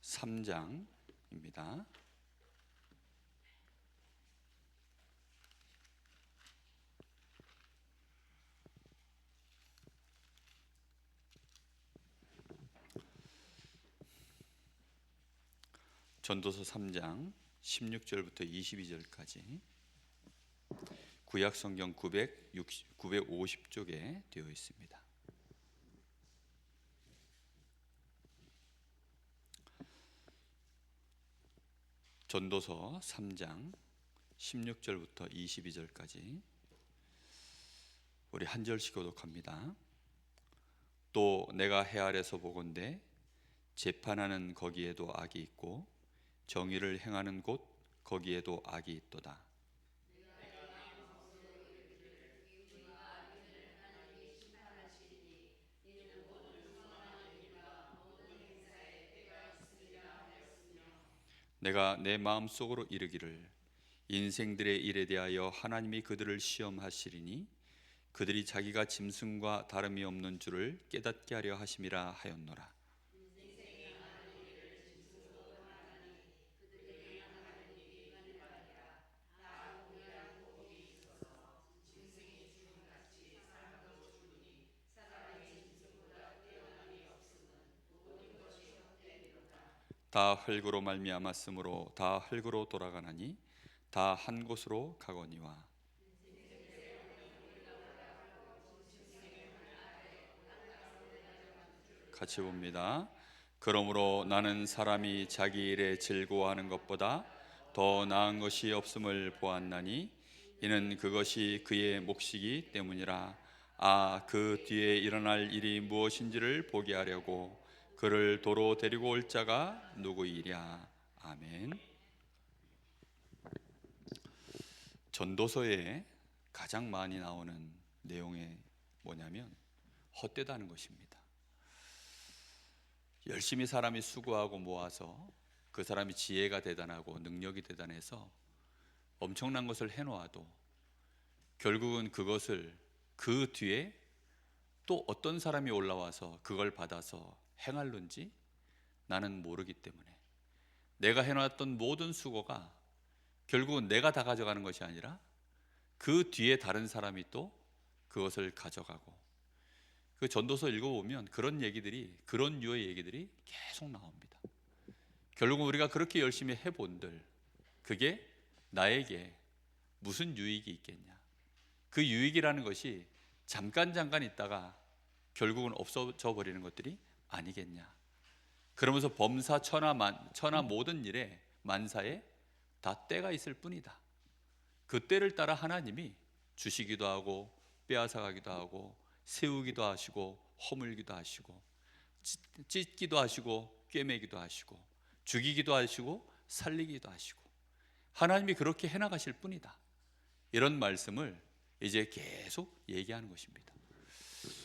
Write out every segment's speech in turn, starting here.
3장입니다. 전도서 3장 16절부터 22절까지 구약 성경 950쪽에 되어 있습니다. 전도서 3장 16절부터 22절까지 우리 한 절씩 교독합니다. 또 내가 해 아래서 보건대 재판하는 거기에도 악이 있고 정의를 행하는 곳 거기에도 악이 있도다. 내가 내 마음속으로 이르기를 인생들의 일에 대하여 하나님이 그들을 시험하시리니 그들이 자기가 짐승과 다름이 없는 줄을 깨닫게 하려 하심이라 하였노라. 다 흙으로 말미암았으므로 다 흙으로 돌아가나니 다 한 곳으로 가거니와. 같이 봅니다. 그러므로 나는 사람이 자기 일에 즐거워하는 것보다 더 나은 것이 없음을 보았나니 이는 그것이 그의 몫이기 때문이라. 그 뒤에 일어날 일이 무엇인지를 보게 하려고 그를 도로 데리고 올 자가 누구이랴. 아멘. 전도서에 가장 많이 나오는 내용이 뭐냐면 헛되다는 것입니다. 열심히 사람이 수고하고 모아서 그 사람이 지혜가 대단하고 능력이 대단해서 엄청난 것을 해놓아도 결국은 그것을 그 뒤에 또 어떤 사람이 올라와서 그걸 받아서 행할는지 나는 모르기 때문에 내가 해놨던 모든 수고가 결국은 내가 다 가져가는 것이 아니라 그 뒤에 다른 사람이 또 그것을 가져가고, 그 전도서 읽어보면 그런 유의 얘기들이 계속 나옵니다. 결국 우리가 그렇게 열심히 해본들 그게 나에게 무슨 유익이 있겠냐, 그 유익이라는 것이 잠깐 있다가 결국은 없어져 버리는 것들이 아니겠냐. 그러면서 범사 천하 모든 일에 만사에 다 때가 있을 뿐이다. 그 때를 따라 하나님이 주시기도 하고 빼앗아가기도 하고 세우기도 하시고 허물기도 하시고 찢기도 하시고 꿰매기도 하시고 죽이기도 하시고 살리기도 하시고 하나님이 그렇게 해나가실 뿐이다. 이런 말씀을 이제 계속 얘기하는 것입니다.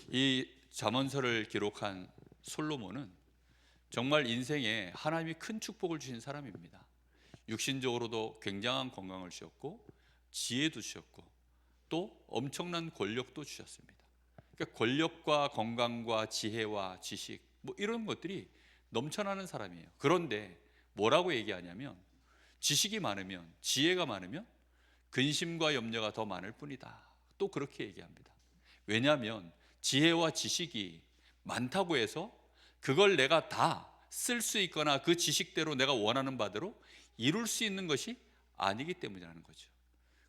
이 잠언서를 기록한 솔로몬은 정말 인생에 하나님이 큰 축복을 주신 사람입니다. 육신적으로도 굉장한 건강을 주셨고 지혜도 주셨고 또 엄청난 권력도 주셨습니다. 그러니까 권력과 건강과 지혜와 지식 이런 것들이 넘쳐나는 사람이에요. 그런데 뭐라고 얘기하냐면 지식이 많으면, 지혜가 많으면 근심과 염려가 더 많을 뿐이다. 또 그렇게 얘기합니다. 왜냐하면 지혜와 지식이 많다고 해서 그걸 내가 다 쓸 수 있거나 그 지식대로 내가 원하는 바대로 이룰 수 있는 것이 아니기 때문이라는 거죠.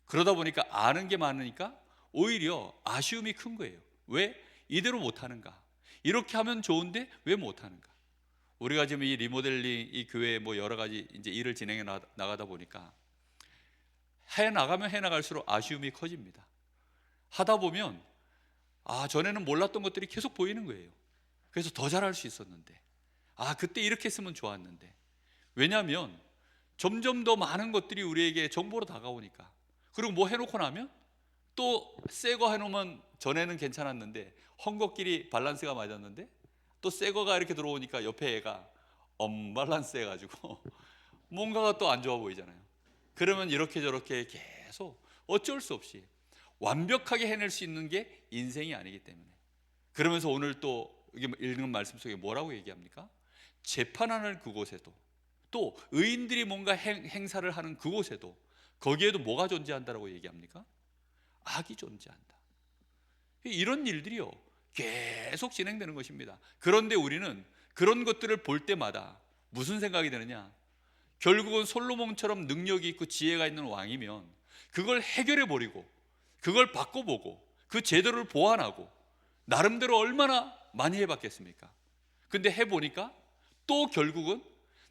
그러다 보니까 아는 게 많으니까 오히려 아쉬움이 큰 거예요. 왜 이대로 못하는가? 이렇게 하면 좋은데 왜 못하는가? 우리가 지금 이 리모델링, 이 교회 여러 가지 이제 일을 진행해 나가다 보니까 해 나가면 해 나갈수록 아쉬움이 커집니다. 하다 보면 전에는 몰랐던 것들이 계속 보이는 거예요. 그래서 더 잘할 수 있었는데, 그때 이렇게 했으면 좋았는데. 왜냐하면 점점 더 많은 것들이 우리에게 정보로 다가오니까. 그리고 뭐 해놓고 나면 또 새 거 해놓으면 전에는 괜찮았는데 헝겊끼리 밸런스가 맞았는데 또 새 거가 이렇게 들어오니까 옆에 애가 언밸런스 해가지고 뭔가가 또 안 좋아 보이잖아요. 그러면 이렇게 저렇게 계속 어쩔 수 없이 완벽하게 해낼 수 있는 게 인생이 아니기 때문에. 그러면서 오늘 또 읽는 말씀 속에 뭐라고 얘기합니까? 재판하는 그곳에도, 또 의인들이 뭔가 행사를 하는 그곳에도, 거기에도 뭐가 존재한다라고 얘기합니까? 악이 존재한다. 이런 일들이요 계속 진행되는 것입니다. 그런데 우리는 그런 것들을 볼 때마다 무슨 생각이 드느냐? 결국은 솔로몬처럼 능력이 있고 지혜가 있는 왕이면 그걸 해결해 버리고, 그걸 바꿔보고, 그 제도를 보완하고 나름대로 얼마나 많이 해봤겠습니까? 근데 해보니까 또 결국은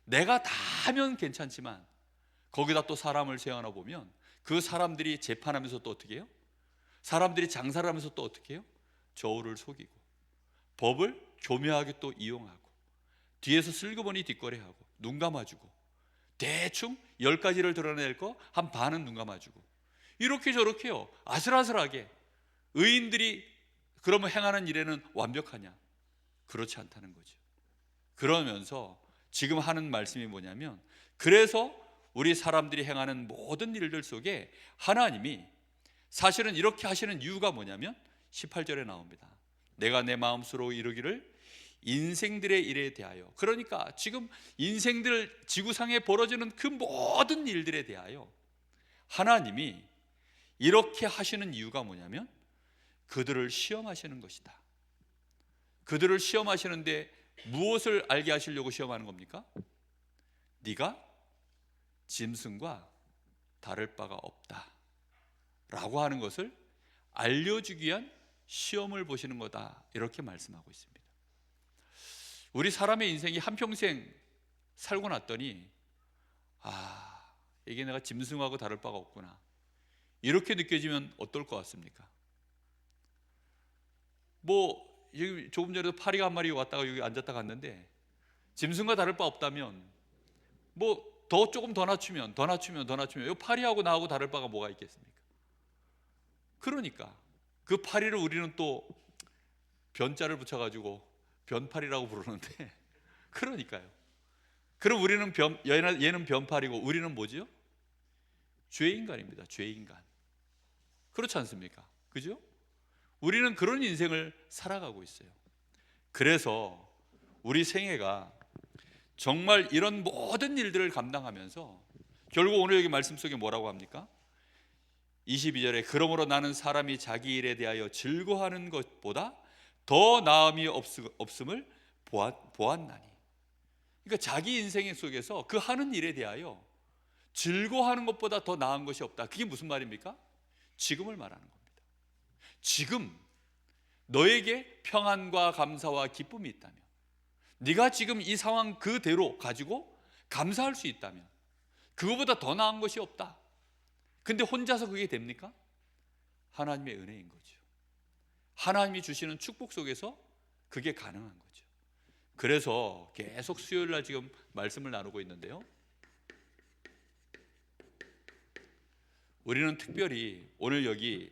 내가 다 하면 괜찮지만 거기다 또 사람을 세워놔 보면 그 사람들이 재판하면서 또 어떻게 해요? 사람들이 장사를 하면서 또 어떻게 해요? 저울을 속이고 법을 교묘하게 또 이용하고 뒤에서 슬그머니 뒷거래하고 눈 감아주고 대충 10가지를 드러낼 거 한 반은 눈 감아주고 이렇게 저렇게요 아슬아슬하게. 의인들이 그러면 행하는 일에는 완벽하냐? 그렇지 않다는 거죠. 그러면서 지금 하는 말씀이 뭐냐면, 그래서 우리 사람들이 행하는 모든 일들 속에 하나님이 사실은 이렇게 하시는 이유가 뭐냐면 18절에 나옵니다. 내가 내 마음으로 이루기를 인생들의 일에 대하여. 그러니까 지금 인생들 지구상에 벌어지는 그 모든 일들에 대하여 하나님이 이렇게 하시는 이유가 뭐냐면 그들을 시험하시는 것이다. 그들을 시험하시는데 무엇을 알게 하시려고 시험하는 겁니까? 네가 짐승과 다를 바가 없다 라고 하는 것을 알려주기 위한 시험을 보시는 거다, 이렇게 말씀하고 있습니다. 우리 사람의 인생이 한평생 살고 났더니 이게 내가 짐승하고 다를 바가 없구나, 이렇게 느껴지면 어떨 것 같습니까? 여기 조금 전에도 파리가 한 마리 왔다가 여기 앉았다 갔는데 짐승과 다를 바 없다면 조금 더 낮추면 이 파리하고 나하고 다를 바가 뭐가 있겠습니까? 그러니까 그 파리를 우리는 또 변자를 붙여가지고 변파리라고 부르는데 그러니까요. 그럼 우리는 얘는 변파리고 우리는 뭐지요? 죄인간입니다. 죄인간. 그렇지 않습니까? 그죠? 우리는 그런 인생을 살아가고 있어요. 그래서 우리 생애가 정말 이런 모든 일들을 감당하면서 결국 오늘 여기 말씀 속에 뭐라고 합니까? 22절에 그러므로 나는 사람이 자기 일에 대하여 즐거워하는 것보다 더 나음이 없음을 보았나니. 그러니까 자기 인생 속에서 그 하는 일에 대하여 즐거워하는 것보다 더 나은 것이 없다. 그게 무슨 말입니까? 지금을 말하는 겁니다. 지금 너에게 평안과 감사와 기쁨이 있다면, 네가 지금 이 상황 그대로 가지고 감사할 수 있다면 그거보다 더 나은 것이 없다. 근데 혼자서 그게 됩니까? 하나님의 은혜인 거죠. 하나님이 주시는 축복 속에서 그게 가능한 거죠. 그래서 계속 수요일 날 지금 말씀을 나누고 있는데요, 우리는 특별히 오늘 여기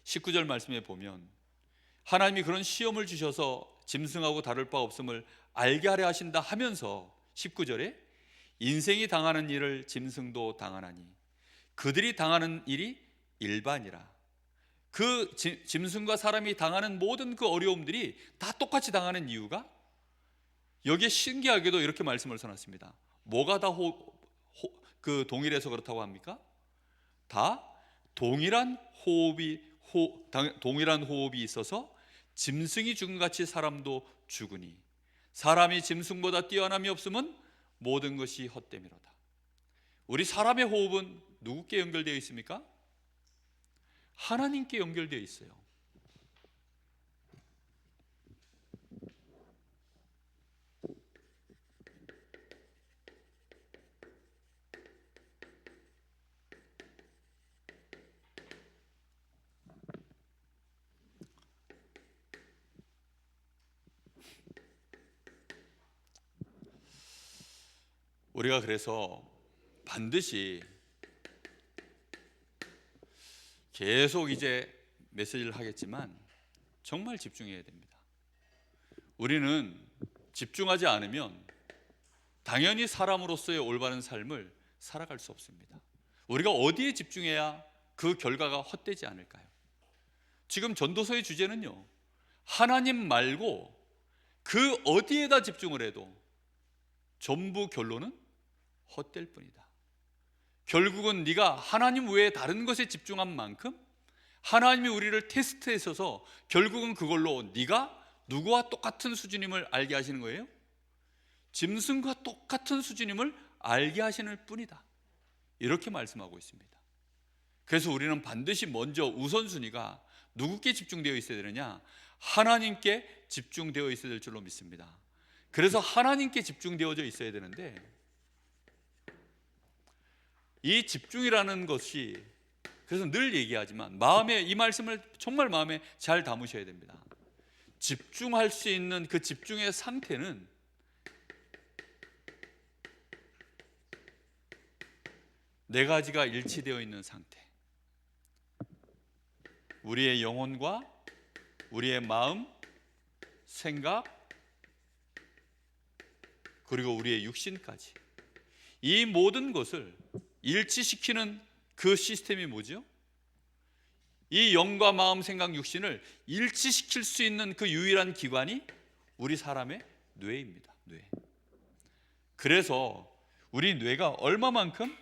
19절 말씀에 보면 하나님이 그런 시험을 주셔서 짐승하고 다를 바 없음을 알게 하려 하신다 하면서 19절에 인생이 당하는 일을 짐승도 당하나니 그들이 당하는 일이 일반이라. 그 짐승과 사람이 당하는 모든 그 어려움들이 다 똑같이 당하는 이유가, 여기에 신기하게도 이렇게 말씀을 써놨습니다. 뭐가 다 동일해서 그렇다고 합니까? 다 동일한 호흡이 있어서 짐승이 죽음같이 사람도 죽으니 사람이 짐승보다 뛰어남이 없으면 모든 것이 헛됨이로다. 우리 사람의 호흡은 누구께 연결되어 있습니까? 하나님께 연결되어 있어요. 우리가 그래서 반드시 계속 이제 메시지를 하겠지만 정말 집중해야 됩니다. 우리는 집중하지 않으면 당연히 사람으로서의 올바른 삶을 살아갈 수 없습니다. 우리가 어디에 집중해야 그 결과가 헛되지 않을까요? 지금 전도서의 주제는요, 하나님 말고 그 어디에다 집중을 해도 전부 결론은 헛될 뿐이다. 결국은 네가 하나님 외에 다른 것에 집중한 만큼 하나님이 우리를 테스트하셔서 결국은 그걸로 네가 누구와 똑같은 수준임을 알게 하시는 거예요. 짐승과 똑같은 수준임을 알게 하시는 뿐이다. 이렇게 말씀하고 있습니다. 그래서 우리는 반드시 먼저 우선순위가 누구께 집중되어 있어야 되느냐? 하나님께 집중되어 있어야 될 줄로 믿습니다. 그래서 하나님께 집중되어져 있어야 되는데, 이 집중이라는 것이, 그래서 늘 얘기하지만 마음에, 이 말씀을 정말 마음에 잘 담으셔야 됩니다. 집중할 수 있는 그 집중의 상태는 네 가지가 일치되어 있는 상태. 우리의 영혼과 우리의 마음, 생각, 그리고 우리의 육신까지, 이 모든 것을 일치시키는 그 시스템이 뭐죠? 이 영과 마음, 생각, 육신을 일치시킬 수 있는 그 유일한 기관이 우리 사람의 뇌입니다. 뇌. 그래서 우리 뇌가 얼마만큼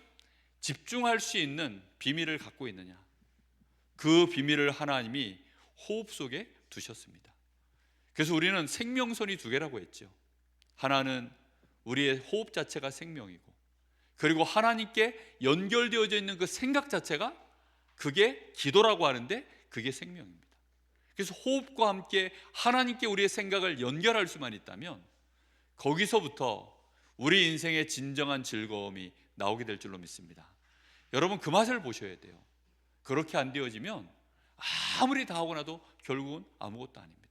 집중할 수 있는 비밀을 갖고 있느냐, 그 비밀을 하나님이 호흡 속에 두셨습니다. 그래서 우리는 생명선이 두 개라고 했죠. 하나는 우리의 호흡 자체가 생명이고, 그리고 하나님께 연결되어져 있는 그 생각 자체가, 그게 기도라고 하는데 그게 생명입니다. 그래서 호흡과 함께 하나님께 우리의 생각을 연결할 수만 있다면 거기서부터 우리 인생의 진정한 즐거움이 나오게 될 줄로 믿습니다. 여러분, 그 맛을 보셔야 돼요. 그렇게 안 되어지면 아무리 다 하고 나도 결국은 아무것도 아닙니다.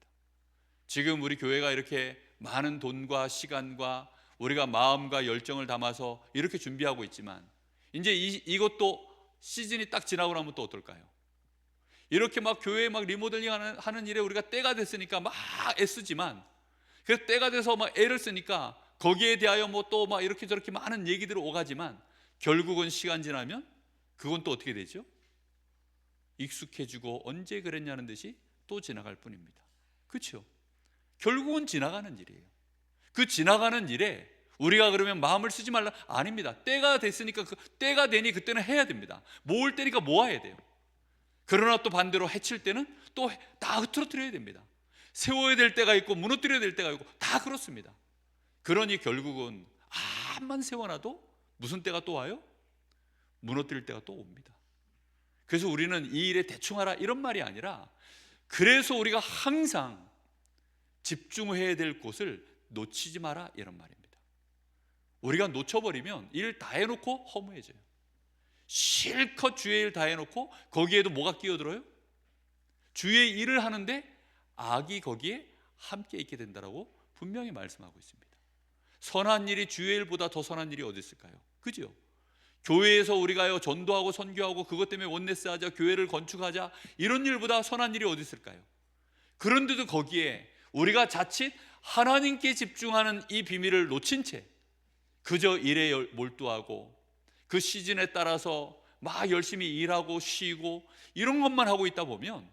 지금 우리 교회가 이렇게 많은 돈과 시간과 우리가 마음과 열정을 담아서 이렇게 준비하고 있지만, 이제 이것도 시즌이 딱 지나고 나면 또 어떨까요? 이렇게 막 교회에 막 리모델링 하는 일에 우리가 때가 됐으니까 막 애쓰지만, 그래서 때가 돼서 막 애를 쓰니까 거기에 대하여 뭐 또 막 이렇게 저렇게 많은 얘기들이 오가지만, 결국은 시간 지나면 그건 또 어떻게 되죠? 익숙해지고 언제 그랬냐는 듯이 또 지나갈 뿐입니다. 그렇죠? 결국은 지나가는 일이에요. 그 지나가는 일에 우리가 그러면 마음을 쓰지 말라? 아닙니다. 때가 됐으니까, 때가 되니 그때는 해야 됩니다. 모을 때니까 모아야 돼요. 그러나 또 반대로 해칠 때는 또 다 흐트러뜨려야 됩니다. 세워야 될 때가 있고 무너뜨려야 될 때가 있고 다 그렇습니다. 그러니 결국은 암만 세워놔도 무슨 때가 또 와요? 무너뜨릴 때가 또 옵니다. 그래서 우리는 이 일에 대충 하라 이런 말이 아니라, 그래서 우리가 항상 집중해야 될 곳을 놓치지 마라 이런 말입니다. 우리가 놓쳐버리면 일 다 해놓고 허무해져요. 실컷 주의 일 다 해놓고 거기에도 뭐가 끼어들어요? 주의 일을 하는데 악이 거기에 함께 있게 된다라고 분명히 말씀하고 있습니다. 선한 일이 주의 일보다 더 선한 일이 어디 있을까요? 그죠? 교회에서 우리가요 전도하고 선교하고 그것 때문에 원네스 하자, 교회를 건축하자, 이런 일보다 선한 일이 어디 있을까요? 그런데도 거기에 우리가 자칫 하나님께 집중하는 이 비밀을 놓친 채 그저 일에 몰두하고 그 시즌에 따라서 막 열심히 일하고 쉬고 이런 것만 하고 있다 보면,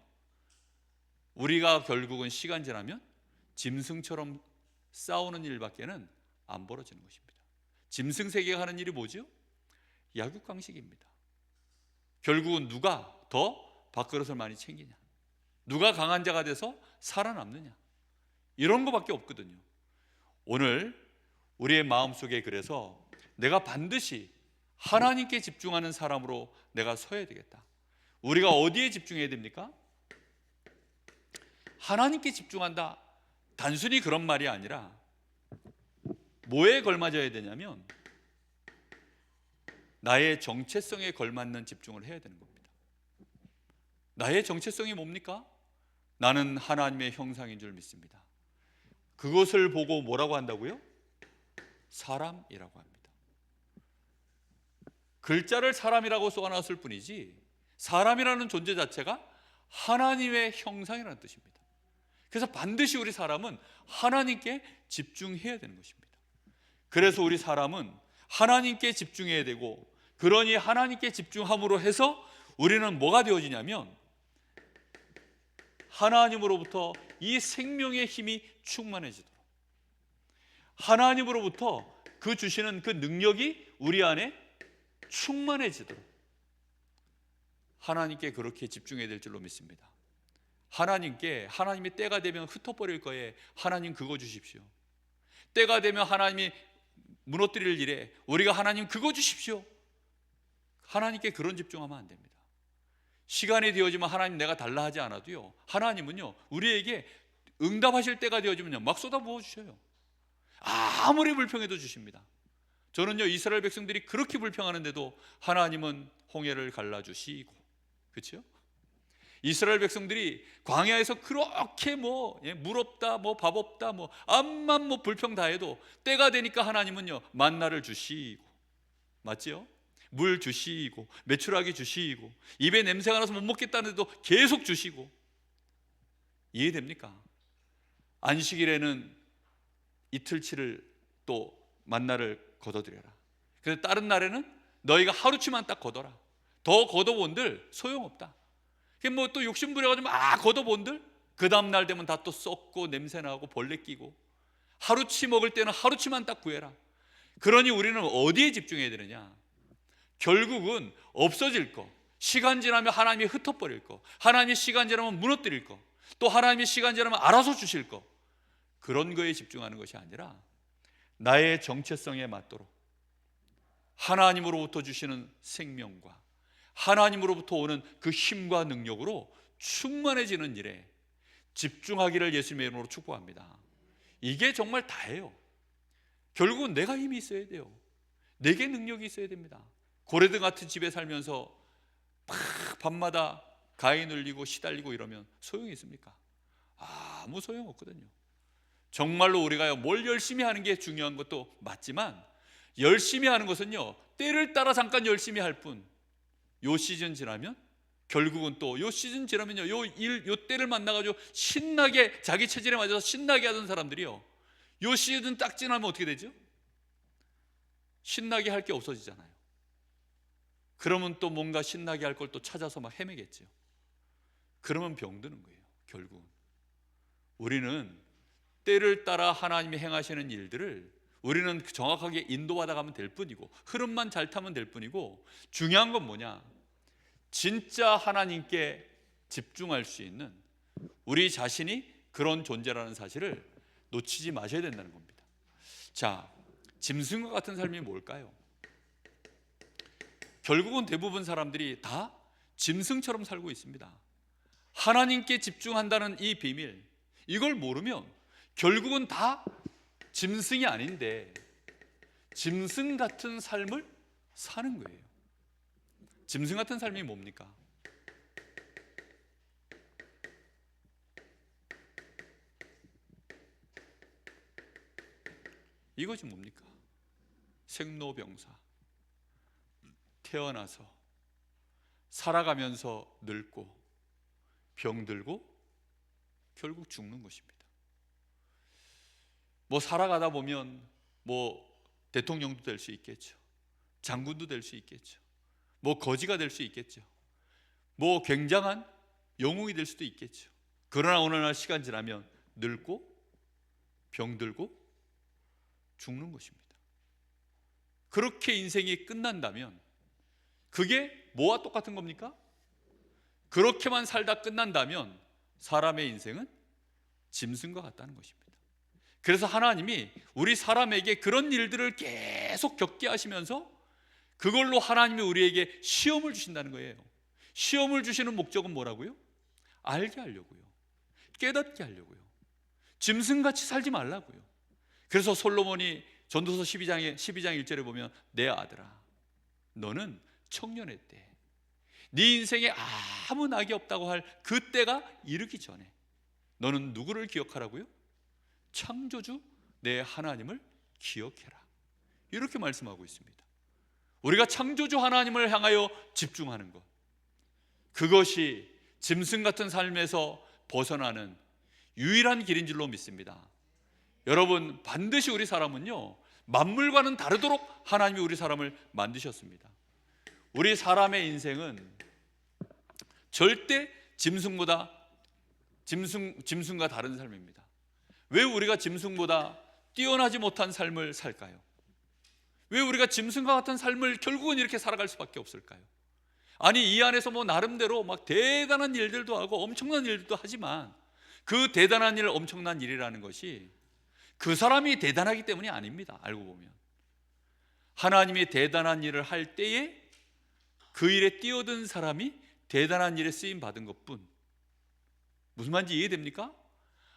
우리가 결국은 시간 지나면 짐승처럼 싸우는 일밖에는 안 벌어지는 것입니다. 짐승 세계가 하는 일이 뭐죠? 약육강식입니다. 결국은 누가 더 밥그릇을 많이 챙기냐, 누가 강한 자가 돼서 살아남느냐, 이런 것밖에 없거든요. 오늘 우리의 마음속에, 그래서 내가 반드시 하나님께 집중하는 사람으로 내가 서야 되겠다. 우리가 어디에 집중해야 됩니까? 하나님께 집중한다, 단순히 그런 말이 아니라 뭐에 걸맞아야 되냐면 나의 정체성에 걸맞는 집중을 해야 되는 겁니다. 나의 정체성이 뭡니까? 나는 하나님의 형상인 줄 믿습니다. 그것을 보고 뭐라고 한다고요? 사람이라고 합니다. 글자를 사람이라고 써놨을 뿐이지 사람이라는 존재 자체가 하나님의 형상이라는 뜻입니다. 그래서 반드시 우리 사람은 하나님께 집중해야 되는 것입니다. 그래서 우리 사람은 하나님께 집중해야 되고, 그러니 하나님께 집중함으로 해서 우리는 뭐가 되어지냐면 하나님으로부터 이 생명의 힘이 충만해지도록, 하나님으로부터 그 주시는 그 능력이 우리 안에 충만해지도록 하나님께 그렇게 집중해야 될 줄로 믿습니다. 하나님이 때가 되면 흩어버릴 거에 하나님 그거 주십시오. 때가 되면 하나님이 무너뜨릴 일에 우리가 하나님 그거 주십시오. 하나님께 그런 집중하면 안 됩니다. 시간이 되어지면 하나님 내가 달라 하지 않아도요, 하나님은요 우리에게 응답하실 때가 되어지면요 막 쏟아부어 주셔요. 아무리 불평해도 주십니다. 저는요 이스라엘 백성들이 그렇게 불평하는데도 하나님은 홍해를 갈라주시고, 그렇죠? 이스라엘 백성들이 광야에서 그렇게 물 없다, 밥 없다, 암만 불평 다 해도 때가 되니까 하나님은요 만나를 주시고, 맞지요? 물 주시고, 메추라기 주시고, 입에 냄새가 나서 못 먹겠다는데도 계속 주시고. 이해됩니까? 안식일에는 이틀치를 또 만나를 걷어들여라. 그래서 다른 날에는 너희가 하루치만 딱 걷어라. 더 걷어본들 소용없다. 또 욕심 부려가지고 걷어본들 그 다음 날 되면 다 또 썩고 냄새나고 벌레 끼고, 하루치 먹을 때는 하루치만 딱 구해라. 그러니 우리는 어디에 집중해야 되느냐? 결국은 없어질 거, 시간 지나면 하나님이 흩어버릴 거, 하나님이 시간 지나면 무너뜨릴 거, 또 하나님이 시간 지나면 알아서 주실 거, 그런 거에 집중하는 것이 아니라 나의 정체성에 맞도록 하나님으로부터 주시는 생명과 하나님으로부터 오는 그 힘과 능력으로 충만해지는 일에 집중하기를 예수님의 이름으로 축복합니다. 이게 정말 다예요. 결국은 내가 힘이 있어야 돼요. 내게 능력이 있어야 됩니다. 고레등 같은 집에 살면서 밤마다 가위 눌리고 시달리고 이러면 소용이 있습니까? 아무 소용없거든요. 정말로 우리가 뭘 열심히 하는 게 중요한 것도 맞지만, 열심히 하는 것은요 때를 따라 잠깐 열심히 할 뿐, 요 시즌 지나면 결국은 또 요 시즌 지나면요 요 때를 만나가지고 신나게 자기 체질에 맞아서 신나게 하던 사람들이요 요 시즌 딱 지나면 어떻게 되죠? 신나게 할 게 없어지잖아요. 그러면 또 뭔가 신나게 할 걸 또 찾아서 막 헤매겠죠. 그러면 병드는 거예요. 결국은 우리는 때를 따라 하나님이 행하시는 일들을 우리는 정확하게 인도받아 가면 될 뿐이고, 흐름만 잘 타면 될 뿐이고, 중요한 건 뭐냐? 진짜 하나님께 집중할 수 있는 우리 자신이 그런 존재라는 사실을 놓치지 마셔야 된다는 겁니다. 자, 짐승과 같은 삶이 뭘까요? 결국은 대부분 사람들이 다 짐승처럼 살고 있습니다. 하나님께 집중한다는 이 비밀, 이걸 모르면 결국은 다 짐승이 아닌데 짐승 같은 삶을 사는 거예요. 짐승 같은 삶이 뭡니까? 이것이 뭡니까? 생로병사, 태어나서 살아가면서 늙고 병들고 결국 죽는 것입니다. 살아가다 보면 대통령도 될 수 있겠죠. 장군도 될 수 있겠죠. 거지가 될 수 있겠죠. 굉장한 영웅이 될 수도 있겠죠. 그러나 어느 날 시간 지나면 늙고 병들고 죽는 것입니다. 그렇게 인생이 끝난다면 그게 뭐와 똑같은 겁니까? 그렇게만 살다 끝난다면 사람의 인생은 짐승과 같다는 것입니다. 그래서 하나님이 우리 사람에게 그런 일들을 계속 겪게 하시면서 그걸로 하나님이 우리에게 시험을 주신다는 거예요. 시험을 주시는 목적은 뭐라고요? 알게 하려고요. 깨닫게 하려고요. 짐승같이 살지 말라고요. 그래서 솔로몬이 전도서 12장 1절에 보면, 내 아들아 너는 청년의 때, 네 인생에 아무 낙이 없다고 할 그 때가 이르기 전에 너는 누구를 기억하라고요? 창조주 내 하나님을 기억해라. 이렇게 말씀하고 있습니다. 우리가 창조주 하나님을 향하여 집중하는 것, 그것이 짐승 같은 삶에서 벗어나는 유일한 길인 줄로 믿습니다. 여러분, 반드시 우리 사람은요 만물과는 다르도록 하나님이 우리 사람을 만드셨습니다. 우리 사람의 인생은 절대 짐승과 다른 삶입니다. 왜 우리가 짐승보다 뛰어나지 못한 삶을 살까요? 왜 우리가 짐승과 같은 삶을 결국은 이렇게 살아갈 수밖에 없을까요? 아니, 이 안에서 뭐 나름대로 막 대단한 일들도 하고 엄청난 일들도 하지만 그 대단한 일, 엄청난 일이라는 것이 그 사람이 대단하기 때문이 아닙니다. 알고 보면 하나님이 대단한 일을 할 때에 그 일에 뛰어든 사람이 대단한 일에 쓰임 받은 것뿐. 무슨 말인지 이해됩니까?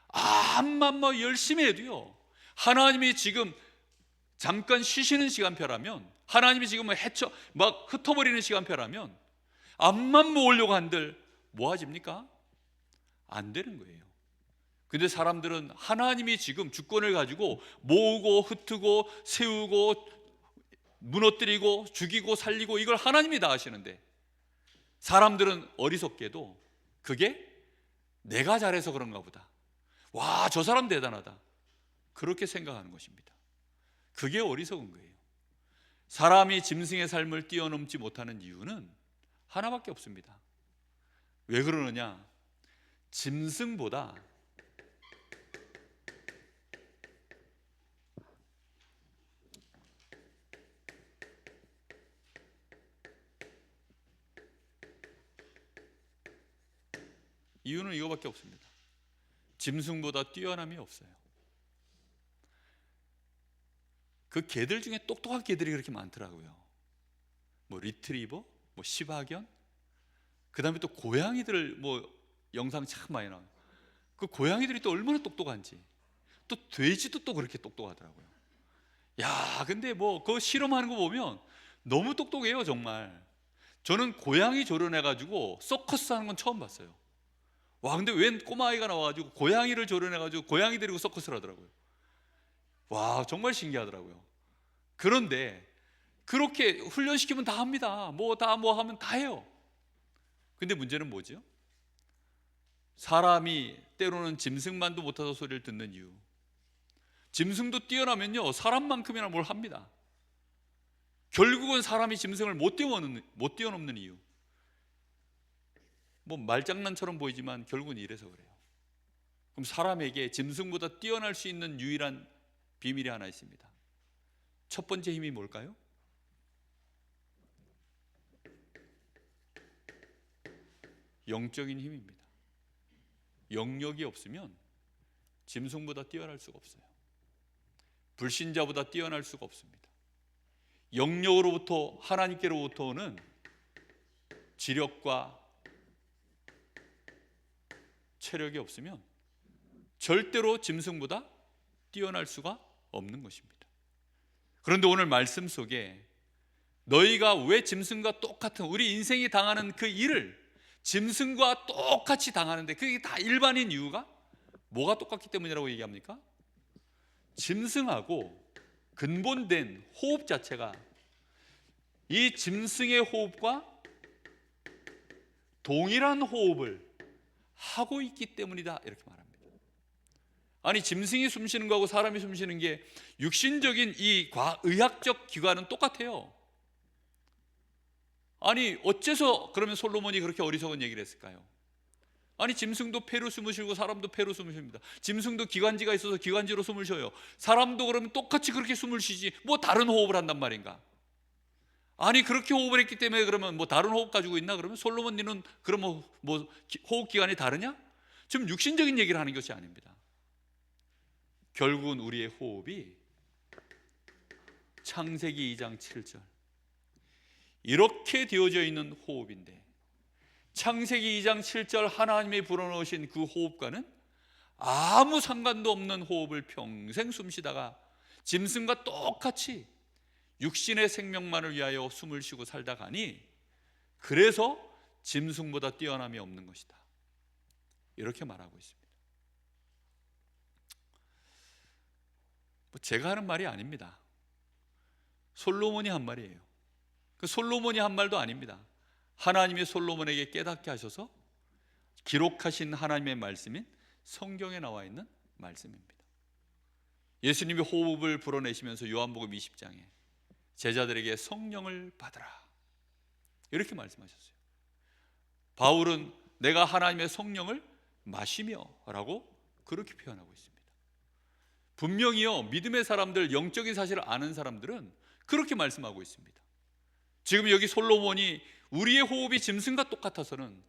암만 뭐 열심히 해도요, 하나님이 지금 잠깐 쉬시는 시간표라면, 하나님이 지금 막 흩어버리는 시간표라면 암만 모으려고 한들 모아집니까? 안 되는 거예요. 근데 사람들은 하나님이 지금 주권을 가지고 모으고 흩트고 세우고 무너뜨리고 죽이고 살리고 이걸 하나님이 다 하시는데, 사람들은 어리석게도 그게 내가 잘해서 그런가 보다, 와, 저 사람 대단하다, 그렇게 생각하는 것입니다. 그게 어리석은 거예요. 사람이 짐승의 삶을 뛰어넘지 못하는 이유는 하나밖에 없습니다. 왜 그러느냐? 짐승보다 이유는 이거밖에 없습니다. 짐승보다 뛰어남이 없어요. 그 개들 중에 똑똑한 개들이 그렇게 많더라고요. 뭐 리트리버, 뭐 시바견, 그 다음에 또 고양이들 뭐 영상 참 많이 나와요. 그 고양이들이 또 얼마나 똑똑한지. 또 돼지도 또 그렇게 똑똑하더라고요. 야, 근데 뭐 그거 실험하는 거 보면 너무 똑똑해요, 정말. 저는 고양이 조련해가지고 서커스 하는 건 처음 봤어요. 와, 근데 웬 꼬마아이가 나와가지고 고양이를 조련해가지고 고양이 데리고 서커스를 하더라고요. 와, 정말 신기하더라고요. 그런데 그렇게 훈련시키면 다 합니다. 뭐 하면 다 해요. 근데 문제는 뭐죠? 사람이 때로는 짐승만도 못하서 소리를 듣는 이유. 짐승도 뛰어나면요, 사람만큼이나 뭘 합니다. 결국은 사람이 짐승을 못 뛰어넘는 이유. 뭐 말장난처럼 보이지만 결국은 이래서 그래요. 그럼 사람에게 짐승보다 뛰어날 수 있는 유일한 비밀이 하나 있습니다. 첫 번째 힘이 뭘까요? 영적인 힘입니다. 영역이 없으면 짐승보다 뛰어날 수가 없어요. 불신자보다 뛰어날 수가 없습니다. 영역으로부터, 하나님께로부터 오는 지력과 체력이 없으면 절대로 짐승보다 뛰어날 수가 없는 것입니다. 그런데 오늘 말씀 속에 너희가 왜 짐승과 똑같은, 우리 인생이 당하는 그 일을 짐승과 똑같이 당하는데 그게 다 일반인 이유가 뭐가 똑같기 때문이라고 얘기합니까? 짐승하고 근본된 호흡 자체가 이 짐승의 호흡과 동일한 호흡을 하고 있기 때문이다, 이렇게 말합니다. 아니, 짐승이 숨쉬는 거하고 사람이 숨쉬는 게 육신적인 이 의학적 기관은 똑같아요. 아니, 어째서 그러면 솔로몬이 그렇게 어리석은 얘기를 했을까요? 아니, 짐승도 폐로 숨을 쉬고 사람도 폐로 숨을 쉽니다. 짐승도 기관지가 있어서 기관지로 숨을 쉬어요. 사람도 그러면 똑같이 그렇게 숨을 쉬지 뭐 다른 호흡을 한단 말인가? 아니, 그렇게 호흡을 했기 때문에 그러면 뭐 다른 호흡 가지고 있나? 그러면 솔로몬 니는 그러면 뭐 호흡 기관이 다르냐? 지금 육신적인 얘기를 하는 것이 아닙니다. 결국은 우리의 호흡이 창세기 2장 7절 이렇게 되어져 있는 호흡인데, 창세기 2장 7절 하나님이 불어넣으신 그 호흡과는 아무 상관도 없는 호흡을 평생 숨쉬다가 짐승과 똑같이 육신의 생명만을 위하여 숨을 쉬고 살다 가니 그래서 짐승보다 뛰어남이 없는 것이다, 이렇게 말하고 있습니다. 제가 하는 말이 아닙니다. 솔로몬이 한 말이에요. 그 솔로몬이 한 말도 아닙니다. 하나님이 솔로몬에게 깨닫게 하셔서 기록하신 하나님의 말씀인 성경에 나와 있는 말씀입니다. 예수님이 호흡을 불어내시면서 요한복음 20장에 제자들에게 성령을 받으라, 이렇게 말씀하셨어요. 바울은 내가 하나님의 성령을 마시며 라고 그렇게 표현하고 있습니다. 분명히요, 믿음의 사람들, 영적인 사실을 아는 사람들은 그렇게 말씀하고 있습니다. 지금 여기 솔로몬이 우리의 호흡이 짐승과 똑같아서는,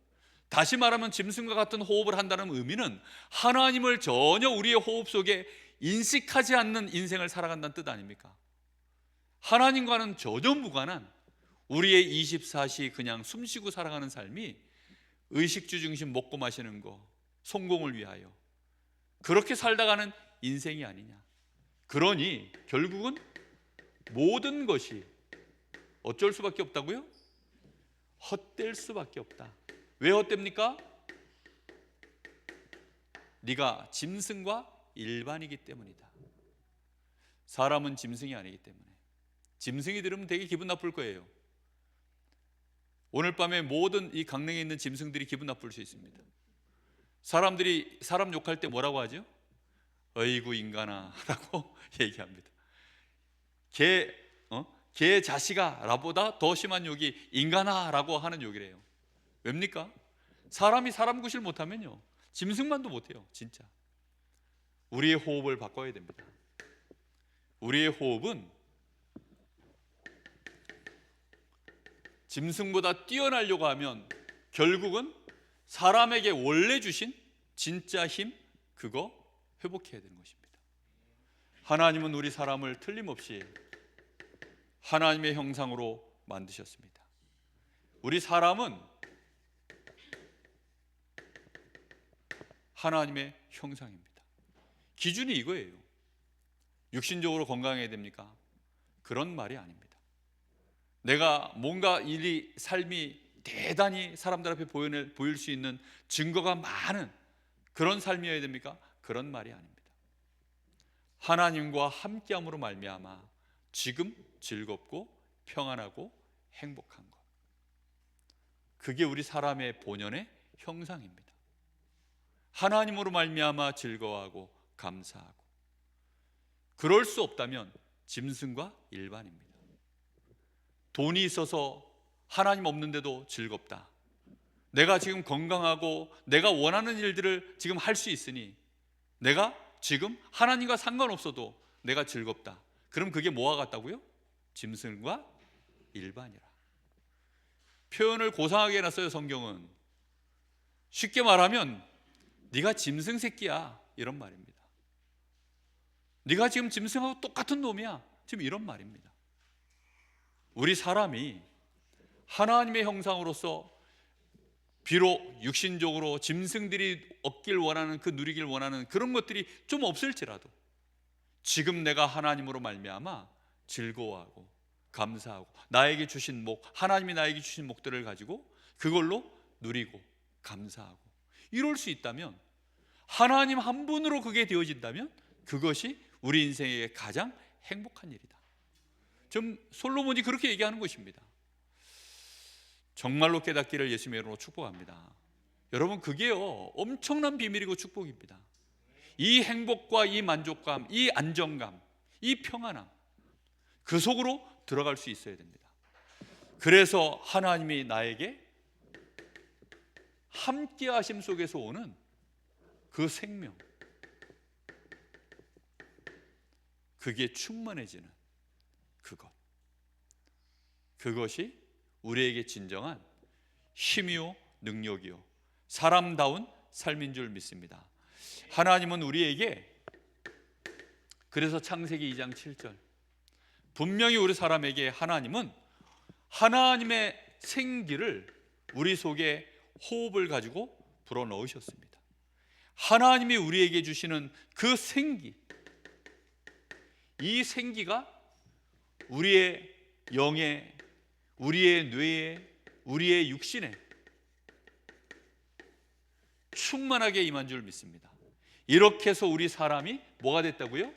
다시 말하면 짐승과 같은 호흡을 한다는 의미는 하나님을 전혀 우리의 호흡 속에 인식하지 않는 인생을 살아간다는 뜻 아닙니까? 하나님과는 전혀 무관한 우리의 24시 그냥 숨쉬고 살아가는 삶이 의식주 중심 먹고 마시는 거, 성공을 위하여 그렇게 살다가는 인생이 아니냐. 그러니 결국은 모든 것이 어쩔 수밖에 없다고요? 헛될 수밖에 없다. 왜 헛됩니까? 네가 짐승과 일반이기 때문이다. 사람은 짐승이 아니기 때문에. 짐승이 들으면 되게 기분 나쁠 거예요. 오늘 밤에 모든 이 강릉에 있는 짐승들이 기분 나쁠 수 있습니다. 사람들이 사람 욕할 때 뭐라고 하죠? 어이구 인간아 라고 얘기합니다. 개 자식아 라보다 더 심한 욕이 인간아 라고 하는 욕이래요. 왜입니까? 사람이 사람 구실 못하면요, 짐승만도 못해요. 진짜 우리의 호흡을 바꿔야 됩니다. 우리의 호흡은 짐승보다 뛰어나려고 하면 결국은 사람에게 원래 주신 진짜 힘, 그거 회복해야 되는 것입니다. 하나님은 우리 사람을 틀림없이 하나님의 형상으로 만드셨습니다. 우리 사람은 하나님의 형상입니다. 기준이 이거예요. 육신적으로 건강해야 됩니까? 그런 말이 아닙니다. 내가 뭔가 삶이 대단히 사람들 앞에 보일 수 있는 증거가 많은 그런 삶이어야 됩니까? 그런 말이 아닙니다. 하나님과 함께함으로 말미암아 지금 즐겁고 평안하고 행복한 것, 그게 우리 사람의 본연의 형상입니다. 하나님으로 말미암아 즐거워하고 감사하고, 그럴 수 없다면 짐승과 일반입니다. 돈이 있어서 하나님 없는데도 즐겁다, 내가 지금 건강하고 내가 원하는 일들을 지금 할 수 있으니 내가 지금 하나님과 상관없어도 내가 즐겁다, 그럼 그게 뭐와 같다고요? 짐승과 일반이라. 표현을 고상하게 해놨어요. 성경은 쉽게 말하면 네가 짐승 새끼야, 이런 말입니다. 네가 지금 짐승하고 똑같은 놈이야, 지금 이런 말입니다. 우리 사람이 하나님의 형상으로서 비록 육신적으로 짐승들이 얻길 원하는, 그 누리길 원하는 그런 것들이 좀 없을지라도 지금 내가 하나님으로 말미암아 즐거워하고 감사하고 나에게 주신 목, 하나님이 나에게 주신 목들을 가지고 그걸로 누리고 감사하고 이럴 수 있다면, 하나님 한 분으로 그게 되어진다면 그것이 우리 인생의 가장 행복한 일이다. 좀 솔로몬이 그렇게 얘기하는 것입니다. 정말로 깨닫기를 예수님의 이름으로 축복합니다. 여러분, 그게요 엄청난 비밀이고 축복입니다. 이 행복과 이 만족감, 이 안정감, 이 평안함, 그 속으로 들어갈 수 있어야 됩니다. 그래서 하나님이 나에게 함께 하심 속에서 오는 그 생명, 그게 충만해지는 그것이 우리에게 진정한 힘이요 능력이요 사람다운 삶인 줄 믿습니다. 하나님은 우리에게, 그래서 창세기 2장 7절 분명히 우리 사람에게 하나님은 하나님의 생기를 우리 속에 호흡을 가지고 불어넣으셨습니다. 하나님이 우리에게 주시는 그 생기, 이 생기가 우리의 영에, 우리의 뇌에, 우리의 육신에 충만하게 임한 줄 믿습니다. 이렇게 해서 우리 사람이 뭐가 됐다고요?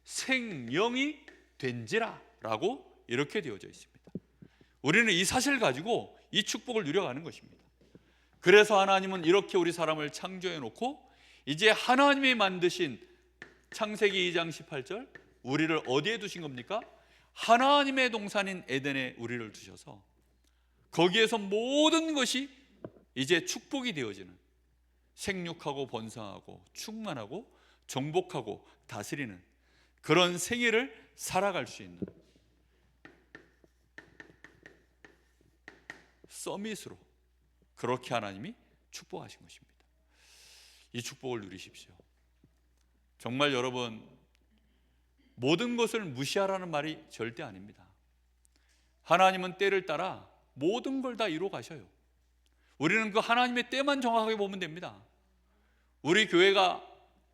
생명이 된지라 라고 이렇게 되어져 있습니다. 우리는 이 사실을 가지고 이 축복을 누려가는 것입니다. 그래서 하나님은 이렇게 우리 사람을 창조해 놓고 이제 하나님이 만드신 창세기 2장 18절 우리를 어디에 두신 겁니까? 하나님의 동산인 에덴에 우리를 두셔서 거기에서 모든 것이 이제 축복이 되어지는, 생육하고 번성하고 충만하고 정복하고 다스리는 그런 생애를 살아갈 수 있는 서밋으로 그렇게 하나님이 축복하신 것입니다. 이 축복을 누리십시오. 정말 여러분, 모든 것을 무시하라는 말이 절대 아닙니다. 하나님은 때를 따라 모든 걸 다 이루어 가셔요. 우리는 그 하나님의 때만 정확하게 보면 됩니다. 우리 교회가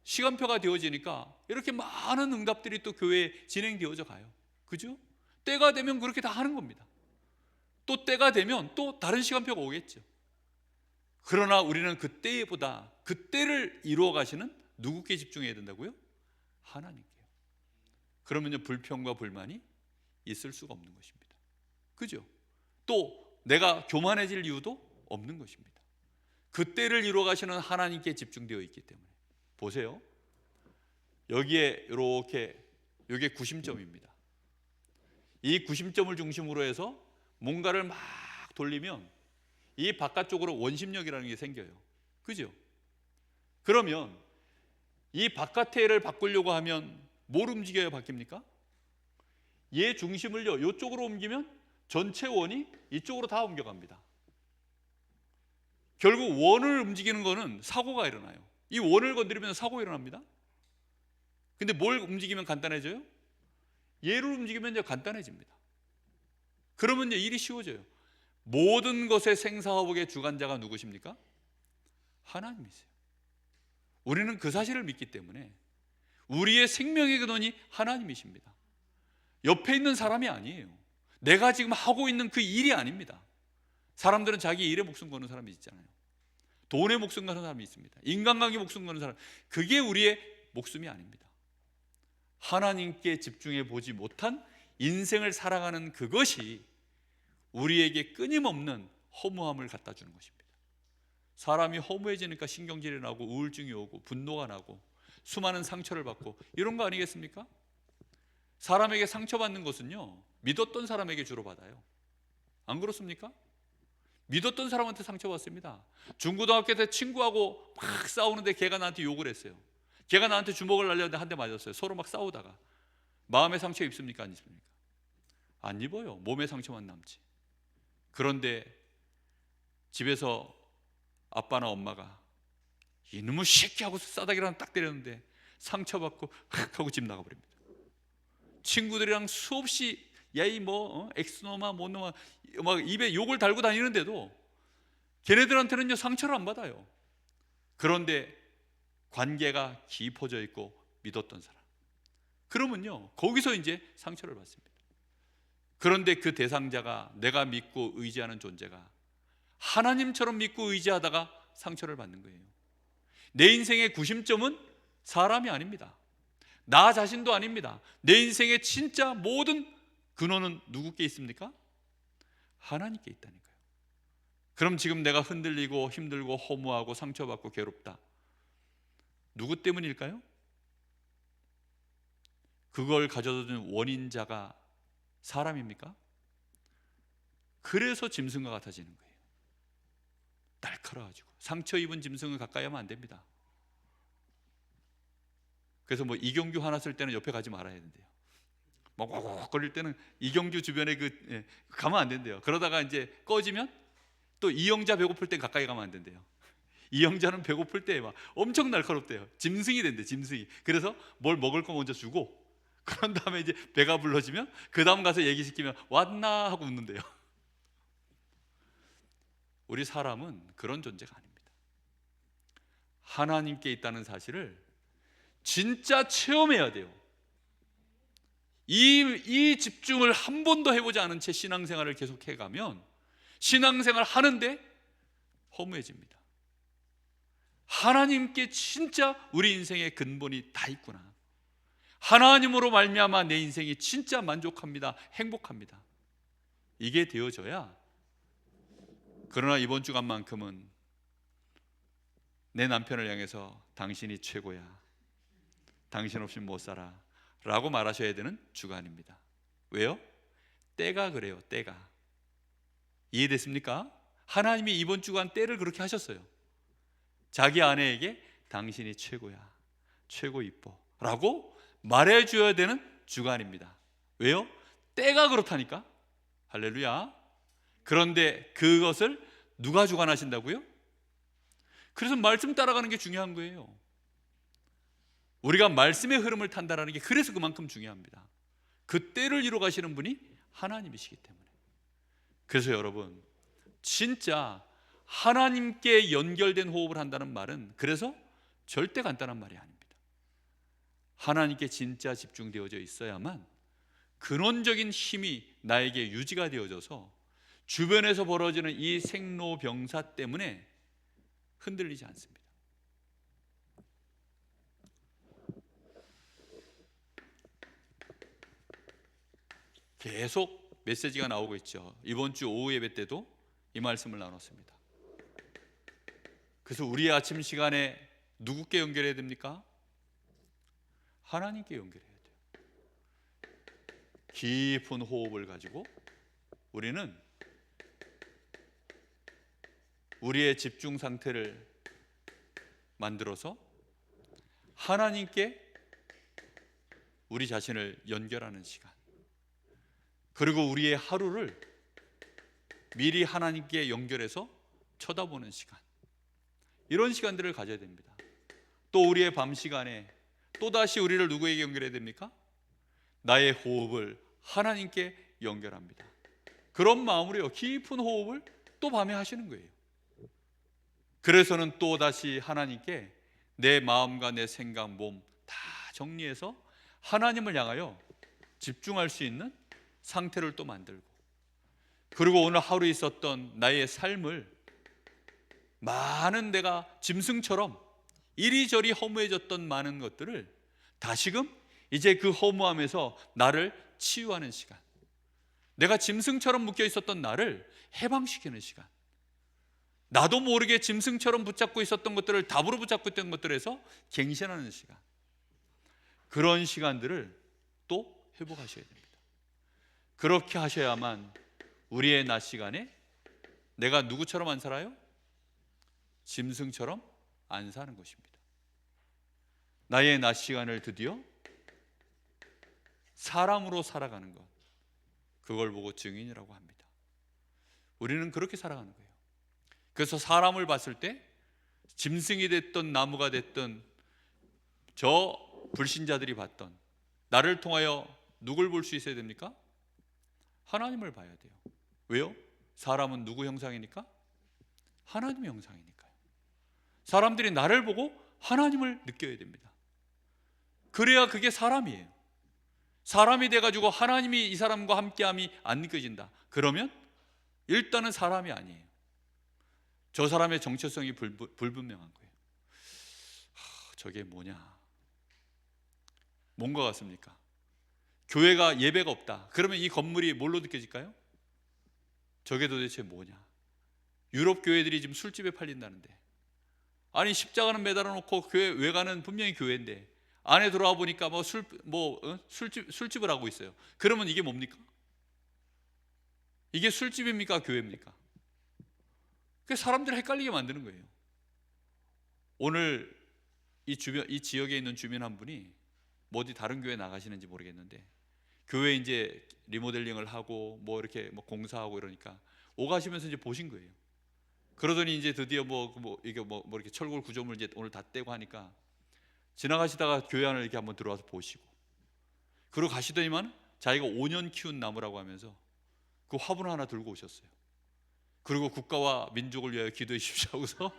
시간표가 되어지니까 이렇게 많은 응답들이 또 교회에 진행되어져 가요. 그죠? 때가 되면 그렇게 다 하는 겁니다. 또 때가 되면 또 다른 시간표가 오겠죠. 그러나 우리는 그 때보다 그 때를 이루어 가시는 누구께 집중해야 된다고요? 하나님께요. 그러면요, 불평과 불만이 있을 수가 없는 것입니다. 그죠? 또 내가 교만해질 이유도 없는 것입니다. 그 때를 이루어 가시는 하나님께 집중되어 있기 때문에. 보세요. 여기에 이렇게, 이게 구심점입니다. 이 구심점을 중심으로 해서 뭔가를 막 돌리면 이 바깥쪽으로 원심력이라는 게 생겨요. 그죠? 그러면 이 바깥의 애를 바꾸려고 하면 뭘 움직여야 바뀝니까? 얘 중심을요, 이쪽으로 옮기면 전체 원이 이쪽으로 다 옮겨갑니다. 결국 원을 움직이는 거는 사고가 일어나요. 이 원을 건드리면 사고가 일어납니다. 근데 뭘 움직이면 간단해져요? 얘를 움직이면 이제 간단해집니다. 그러면 이제 일이 쉬워져요. 모든 것의 생사화복의 주관자가 누구십니까? 하나님이세요. 우리는 그 사실을 믿기 때문에 우리의 생명의 근원이 하나님이십니다. 옆에 있는 사람이 아니에요. 내가 지금 하고 있는 그 일이 아닙니다. 사람들은 자기 일에 목숨 거는 사람이 있잖아요. 돈에 목숨 거는 사람이 있습니다. 인간관계에 목숨 거는 사람, 그게 우리의 목숨이 아닙니다. 하나님께 집중해 보지 못한 인생을 살아가는 그것이 우리에게 끊임없는 허무함을 갖다 주는 것입니다. 사람이 허무해지니까 신경질이 나고 우울증이 오고 분노가 나고 수많은 상처를 받고 이런 거 아니겠습니까? 사람에게 상처받는 것은요, 믿었던 사람에게 주로 받아요. 안 그렇습니까? 믿었던 사람한테 상처받습니다. 중고등학교 때 친구하고 막 싸우는데 걔가 나한테 욕을 했어요. 걔가 나한테 주먹을 날렸는데 한 대 맞았어요. 서로 막 싸우다가 마음의 상처 입습니까? 안 입습니까? 안 입어요. 몸의 상처만 남지. 그런데 집에서 아빠나 엄마가 이놈의 새끼 하고 싸다기랑 딱 때렸는데 상처받고 흑 하고 집 나가버립니다. 친구들이랑 수없이 야이 엑스노마 못놈아 막 입에 욕을 달고 다니는데도 걔네들한테는요 상처를 안 받아요. 그런데 관계가 깊어져 있고 믿었던 사람, 그러면요 거기서 이제 상처를 받습니다. 그런데 그 대상자가 내가 믿고 의지하는 존재가 하나님처럼 믿고 의지하다가 상처를 받는 거예요. 내 인생의 구심점은 사람이 아닙니다. 나 자신도 아닙니다. 내 인생의 진짜 모든 근원은 누구께 있습니까? 하나님께 있다니까요. 그럼 지금 내가 흔들리고 힘들고 허무하고 상처받고 괴롭다, 누구 때문일까요? 그걸 가져다 준 원인자가 사람입니까? 그래서 짐승과 같아지는 거예요. 날카로워가지고 상처 입은 짐승은 가까이 하면 안 됩니다. 그래서 이경규 화나 쓸 때는 옆에 가지 말아야 된대요. 막 와락 거릴 때는 이경규 주변에 가면 안 된대요. 그러다가 이제 꺼지면 또 이영자 배고플 때 가까이 가면 안 된대요. 이영자는 배고플 때 막 엄청 날카롭대요. 짐승이 된대, 짐승이. 그래서 뭘 먹을 거 먼저 주고 그런 다음에 이제 배가 불러지면 그 다음 가서 얘기시키면 왔나 하고 웃는데요. 우리 사람은 그런 존재가 아닙니다. 하나님께 있다는 사실을 진짜 체험해야 돼요. 이 집중을 한 번도 해보지 않은 채 신앙생활을 계속 해가면 신앙생활 하는데 허무해집니다. 하나님께 진짜 우리 인생의 근본이 다 있구나, 하나님으로 말미암아 내 인생이 진짜 만족합니다, 행복합니다, 이게 되어져야. 그러나 이번 주간만큼은 내 남편을 향해서 당신이 최고야, 당신 없이 못 살아 라고 말하셔야 되는 주간입니다. 왜요? 때가 그래요. 때가. 이해됐습니까? 하나님이 이번 주간 때를 그렇게 하셨어요. 자기 아내에게 당신이 최고야, 최고 이뻐 라고 말해줘야 되는 주간입니다. 왜요? 때가 그렇다니까. 할렐루야. 그런데 그것을 누가 주관하신다고요? 그래서 말씀 따라가는 게 중요한 거예요. 우리가 말씀의 흐름을 탄다는 게 그래서 그만큼 중요합니다. 그 때를 이루어 가시는 분이 하나님이시기 때문에. 그래서 여러분, 진짜 하나님께 연결된 호흡을 한다는 말은 그래서 절대 간단한 말이 아닙니다. 하나님께 진짜 집중되어져 있어야만 근원적인 힘이 나에게 유지가 되어져서 주변에서 벌어지는 이 생로병사 때문에 흔들리지 않습니다. 계속 메시지가 나오고 있죠. 이번 주 오후 예배 때도 이 말씀을 나눴습니다. 그래서 우리의 아침 시간에 누구께 연결해야 됩니까? 하나님께 연결해야 돼요. 깊은 호흡을 가지고 우리는 우리의 집중 상태를 만들어서 하나님께 우리 자신을 연결하는 시간, 그리고 우리의 하루를 미리 하나님께 연결해서 쳐다보는 시간, 이런 시간들을 가져야 됩니다. 또 우리의 밤 시간에 또다시 우리를 누구에게 연결해야 됩니까? 나의 호흡을 하나님께 연결합니다. 그런 마음으로요, 깊은 호흡을 또 밤에 하시는 거예요. 그래서는 또다시 하나님께 내 마음과 내 생각, 몸 다 정리해서 하나님을 향하여 집중할 수 있는 상태를 또 만들고, 그리고 오늘 하루 있었던 나의 삶을, 많은 내가 짐승처럼 이리저리 허무해졌던 많은 것들을 다시금 이제 그 허무함에서 나를 치유하는 시간, 내가 짐승처럼 묶여 있었던 나를 해방시키는 시간, 나도 모르게 짐승처럼 붙잡고 있었던 것들을 답으로 붙잡고 있던 것들에서 갱신하는 시간, 그런 시간들을 또 회복하셔야 됩니다. 그렇게 하셔야만 우리의 낮 시간에 내가 누구처럼 안 살아요? 짐승처럼 안 사는 것입니다. 나의 낮 시간을 드디어 사람으로 살아가는 것, 그걸 보고 증인이라고 합니다. 우리는 그렇게 살아가는 거예요. 그래서 사람을 봤을 때 짐승이 됐든 나무가 됐든 저 불신자들이 봤던 나를 통하여 누굴 볼 수 있어야 됩니까? 하나님을 봐야 돼요. 왜요? 사람은 누구 형상이니까? 하나님의 형상이니까요. 사람들이 나를 보고 하나님을 느껴야 됩니다. 그래야 그게 사람이에요. 사람이 돼가지고 하나님이 이 사람과 함께함이 안 느껴진다, 그러면 일단은 사람이 아니에요. 저 사람의 정체성이 불분명한 거예요. 저게 뭐냐? 뭔가 같습니까? 교회가 예배가 없다, 그러면 이 건물이 뭘로 느껴질까요? 저게 도대체 뭐냐? 유럽 교회들이 지금 술집에 팔린다는데, 아니 십자가는 매달아 놓고 교회 외관은 분명히 교회인데 안에 들어와 보니까 술집을 하고 있어요. 그러면 이게 뭡니까? 이게 술집입니까? 교회입니까? 그 사람들을 헷갈리게 만드는 거예요. 오늘 이 지역에 있는 주민 한 분이 뭐 어디 다른 교회 나가시는지 모르겠는데, 교회 이제 리모델링을 하고 뭐 이렇게 뭐 공사하고 이러니까 오가시면서 이제 보신 거예요. 그러더니 이제 드디어 이게 이렇게 철골 구조물 이제 오늘 다 떼고 하니까 지나가시다가 교회 안을 이렇게 한번 들어와서 보시고, 그리고 가시더니만 자기가 5년 키운 나무라고 하면서 그 화분 하나 들고 오셨어요. 그리고 국가와 민족을 위하여 기도해 주십시오 하고서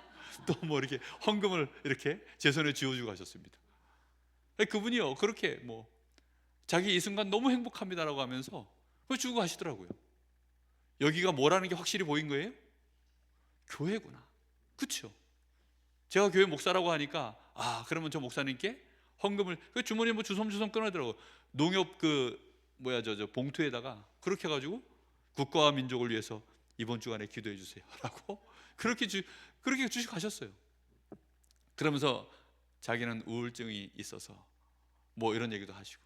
또 뭐 이렇게 헌금을 이렇게 제 손에 쥐어주고 가셨습니다. 그분이요, 그렇게 자기 이 순간 너무 행복합니다라고 하면서 그걸 주고 가시더라고요. 여기가 뭐라는 게 확실히 보인 거예요? 교회구나. 그렇죠? 제가 교회 목사라고 하니까 그러면 저 목사님께 헌금을, 그 주머니에 주섬주섬 꺼내더라고. 농협 저 봉투에다가 그렇게 해가지고 국가와 민족을 위해서 이번 주간에 기도해 주세요 라고 그렇게 주시고 가셨어요. 그러면서 자기는 우울증이 있어서 이런 얘기도 하시고.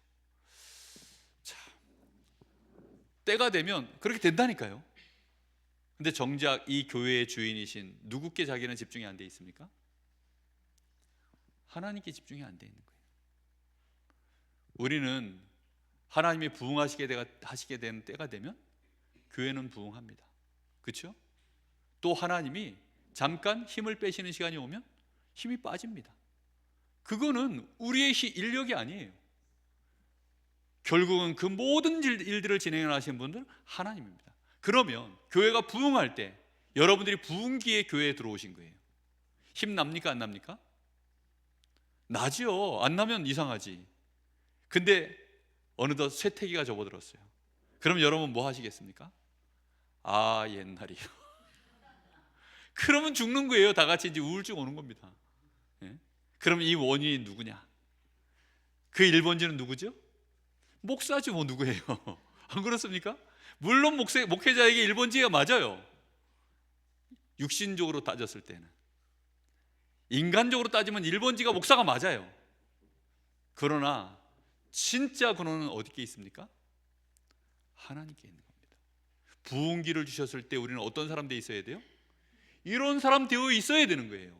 자, 때가 되면 그렇게 된다니까요. 근데 정작 이 교회의 주인이신 누구께 자기는 집중이 안 돼 있습니까? 하나님께 집중이 안 돼 있는 거예요. 우리는 하나님이 하시게 되는 때가 되면 교회는 부흥합니다. 그렇죠? 또 하나님이 잠깐 힘을 빼시는 시간이 오면 힘이 빠집니다. 그거는 우리의 인력이 아니에요. 결국은 그 모든 일들을 진행해 나가시는 분들은 하나님입니다. 그러면 교회가 부흥할 때 여러분들이 부흥기에 교회에 들어오신 거예요. 힘 납니까 안 납니까? 나지요. 안 나면 이상하지. 근데 어느덧 쇠퇴기가 접어들었어요. 그럼 여러분 뭐 하시겠습니까? 아, 옛날이요. 그러면 죽는 거예요. 다 같이 이제 우울증 오는 겁니다. 예? 그럼 이 원인이 누구냐? 그 1번지는 누구죠? 목사지 뭐 누구예요? 안 그렇습니까? 물론 목회자에게 1번지가 맞아요. 육신적으로 따졌을 때는. 인간적으로 따지면 1번지가 목사가 맞아요. 그러나 진짜 근원은 어디에 있습니까? 하나님께 있는 겁니다. 부흥기를 주셨을 때 우리는 어떤 사람 돼 있어야 돼요? 이런 사람 되어 있어야 되는 거예요.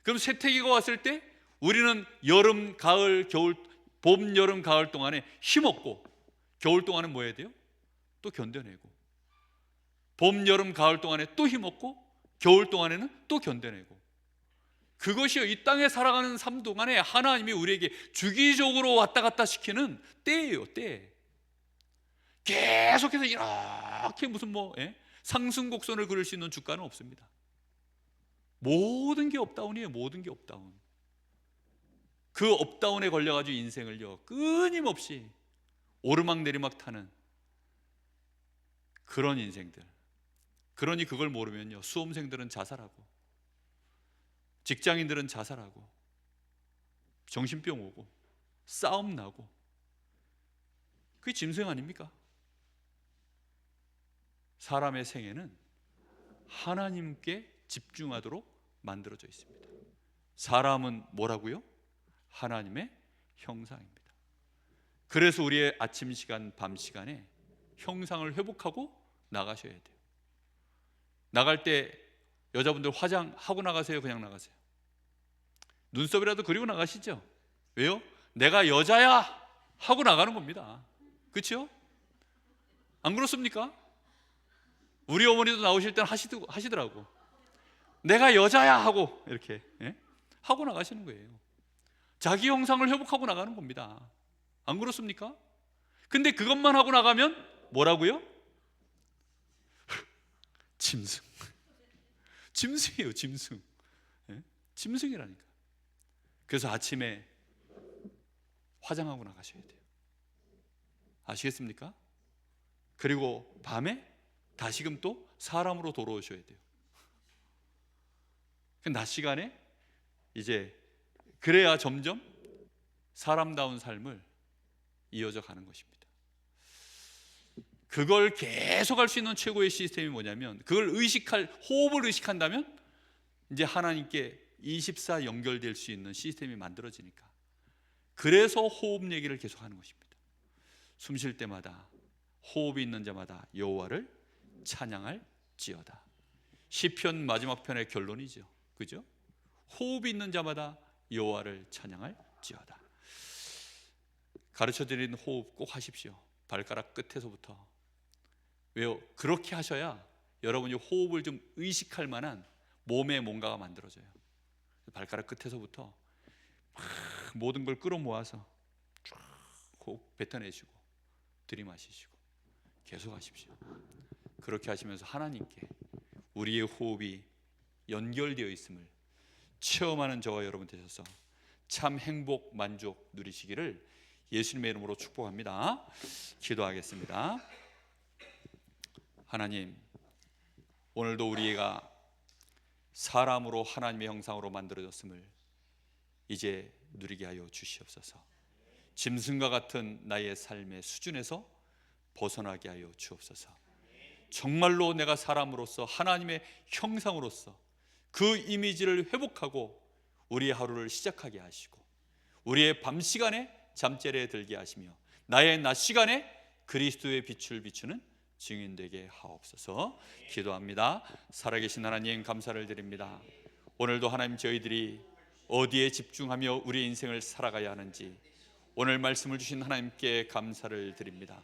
그럼 쇠퇴기가 왔을 때 우리는 여름, 가을, 겨울, 봄, 여름, 가을 동안에 힘없고 겨울 동안에 뭐 해야 돼요? 또 견뎌내고, 봄, 여름, 가을 동안에 또 힘없고 겨울 동안에는 또 견뎌내고, 그것이요 이 땅에 살아가는 삶 동안에 하나님이 우리에게 주기적으로 왔다 갔다 시키는 때예요. 때. 계속해서 이렇게 무슨 상승곡선을 그릴 수 있는 주가는 없습니다. 모든 게 업다운이에요. 모든 게 업다운. 그 업다운에 걸려가지고 인생을요 끊임없이 오르막내리막 타는 그런 인생들. 그러니 그걸 모르면요 수험생들은 자살하고, 직장인들은 자살하고, 정신병 오고, 싸움 나고, 그게 짐승 아닙니까? 사람의 생애는 하나님께 집중하도록 만들어져 있습니다. 사람은 뭐라고요? 하나님의 형상입니다. 그래서 우리의 아침 시간, 밤 시간에 형상을 회복하고 나가셔야 돼요. 나갈 때 여자분들 화장하고 나가세요? 그냥 나가세요? 눈썹이라도 그리고 나가시죠? 왜요? 내가 여자야 하고 나가는 겁니다. 그렇죠? 안 그렇습니까? 우리 어머니도 나오실 때는 하시더라고. 내가 여자야 하고 이렇게 하고 나가시는 거예요. 자기 형상을 회복하고 나가는 겁니다. 안 그렇습니까? 근데 그것만 하고 나가면 뭐라고요? 짐승. 짐승이에요. 짐승. 짐승이라니까. 그래서 아침에 화장하고 나가셔야 돼요. 아시겠습니까? 그리고 밤에 다시금 또 사람으로 돌아오셔야 돼요. 낮 시간에 이제 그래야 점점 사람다운 삶을 이어져 가는 것입니다. 그걸 계속 할 수 있는 최고의 시스템이 뭐냐면, 그걸 호흡을 의식한다면 이제 하나님께 24 연결될 수 있는 시스템이 만들어지니까. 그래서 호흡 얘기를 계속 하는 것입니다. 숨 쉴 때마다 호흡이 있는 자마다 여호와를 찬양할지어다. 시편 마지막 편의 결론이죠. 그죠? 호흡이 있는 자마다 여호와를 찬양할지어다. 가르쳐드린 호흡 꼭 하십시오. 발가락 끝에서부터. 왜요? 그렇게 하셔야 여러분이 호흡을 좀 의식할 만한 몸에 뭔가가 만들어져요. 발가락 끝에서부터 막 모든 걸 끌어모아서 쭉 호흡 뱉어내시고 들이마시시고 계속 하십시오. 그렇게 하시면서 하나님께 우리의 호흡이 연결되어 있음을 체험하는 저와 여러분 되셔서 참 행복, 만족 누리시기를 예수님의 이름으로 축복합니다. 기도하겠습니다. 하나님, 오늘도 우리가 사람으로 하나님의 형상으로 만들어졌음을 이제 누리게 하여 주시옵소서. 짐승과 같은 나의 삶의 수준에서 벗어나게 하여 주옵소서. 정말로 내가 사람으로서 하나님의 형상으로서 그 이미지를 회복하고 우리의 하루를 시작하게 하시고, 우리의 밤 시간에 잠자리에 들게 하시며 나의 낮 시간에 그리스도의 빛을 비추는 증인 되게 하옵소서. 기도합니다. 살아계신 하나님 감사를 드립니다. 오늘도 하나님 저희들이 어디에 집중하며 우리의 인생을 살아가야 하는지, 오늘 말씀을 주신 하나님께 감사를 드립니다.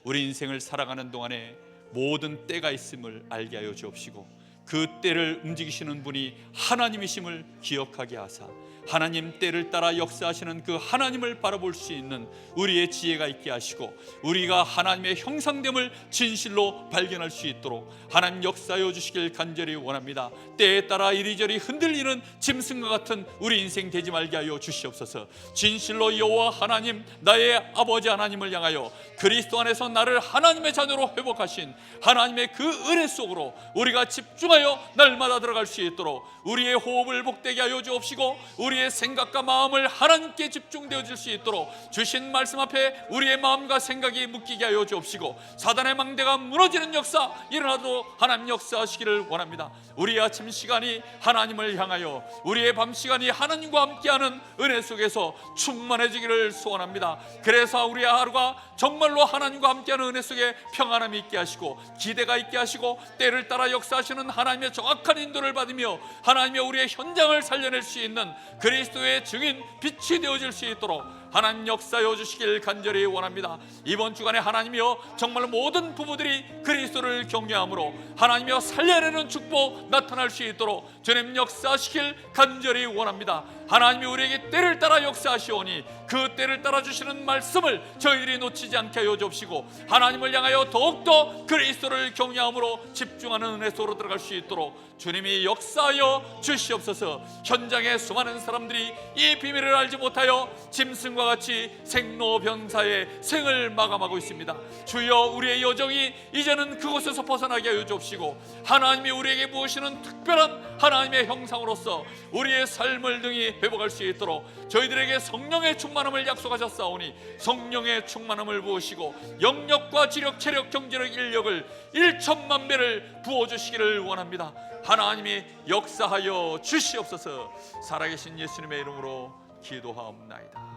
우리 인생을 살아가는 동안에 모든 때가 있음을 알게 하여 주옵시고 그 때를 움직이시는 분이 하나님이심을 기억하게 하사 하나님 때를 따라 역사하시는 그 하나님을 바라볼 수 있는 우리의 지혜가 있게 하시고 우리가 하나님의 형상됨을 진실로 발견할 수 있도록 하나님 역사하여 주시길 간절히 원합니다. 때에 따라 이리저리 흔들리는 짐승과 같은 우리 인생 되지 말게 하여 주시옵소서. 진실로 여호와 하나님 나의 아버지 하나님을 향하여 그리스도 안에서 나를 하나님의 자녀로 회복하신 하나님의 그 은혜 속으로 우리가 집중하여 날마다 들어갈 수 있도록 우리의 호흡을 복되게 하여 주옵시고 우리의 생각과 마음을 하나님께 집중되어질 수 있도록 주신 말씀 앞에 우리의 마음과 생각이 묶이게 하여 주옵시고 사단의 망대가 무너지는 역사 일어나도 하나님 역사하시기를 원합니다. 우리의 아침 시간이 하나님을 향하여 우리의 밤 시간이 하나님과 함께하는 은혜 속에서 충만해지기를 소원합니다. 그래서 우리의 하루가 정말로 하나님과 함께하는 은혜 속에 평안함이 있게 하시고 기대가 있게 하시고 때를 따라 역사하시는 하나님의 정확한 인도를 받으며 하나님의 우리의 현장을 살려낼 수 있는 그리스도의 증인 빛이 되어질 수 있도록 하나님 역사하여 주시길 간절히 원합니다. 이번 주간에 하나님이여 정말 모든 부부들이 그리스도를 경외함으로 하나님이여 살려내는 축복 나타날 수 있도록 주님 역사하시길 간절히 원합니다. 하나님이 우리에게 때를 따라 역사하시오니 그 때를 따라 주시는 말씀을 저희들이 놓치지 않게 하여 주옵시고 하나님을 향하여 더욱더 그리스도를 경외함으로 집중하는 은혜 속으로 들어갈 수 있도록 주님이 역사하여 주시옵소서. 현장에 수많은 사람들이 이 비밀을 알지 못하여 짐승과 같이 생로병사의 생을 마감하고 있습니다. 주여 우리의 여정이 이제는 그곳에서 벗어나게 하여 주옵시고 하나님이 우리에게 부으시는 특별한 하나님의 형상으로서 우리의 삶을 능히 회복할 수 있도록 저희들에게 성령의 충만함을 약속하셨사오니 성령의 충만함을 부으시고 영력과 지력, 체력, 경제력, 인력을 1천만 배를 부어주시기를 원합니다. 하나님이 역사하여 주시옵소서. 살아계신 예수님의 이름으로 기도하옵나이다.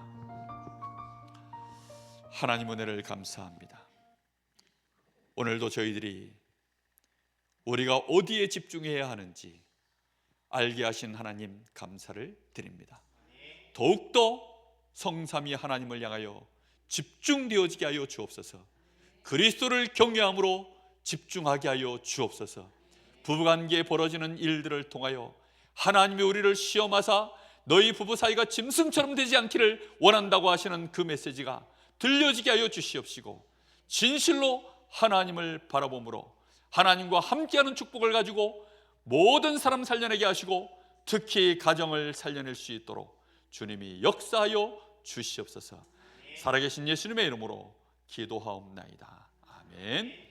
하나님 은혜를 감사합니다. 오늘도 저희들이 우리가 어디에 집중해야 하는지 알게 하신 하나님 감사를 드립니다. 더욱더 성삼위 하나님을 향하여 집중되어지게 하여 주옵소서. 그리스도를 경외함으로 집중하게 하여 주옵소서. 부부관계에 벌어지는 일들을 통하여 하나님이 우리를 시험하사 너희 부부 사이가 짐승처럼 되지 않기를 원한다고 하시는 그 메시지가 들려지게 하여 주시옵시고 진실로 하나님을 바라봄으로 하나님과 함께하는 축복을 가지고 모든 사람 살려내게 하시고 특히 가정을 살려낼 수 있도록 주님이 역사하여 주시옵소서. 살아계신 예수님의 이름으로 기도하옵나이다. 아멘.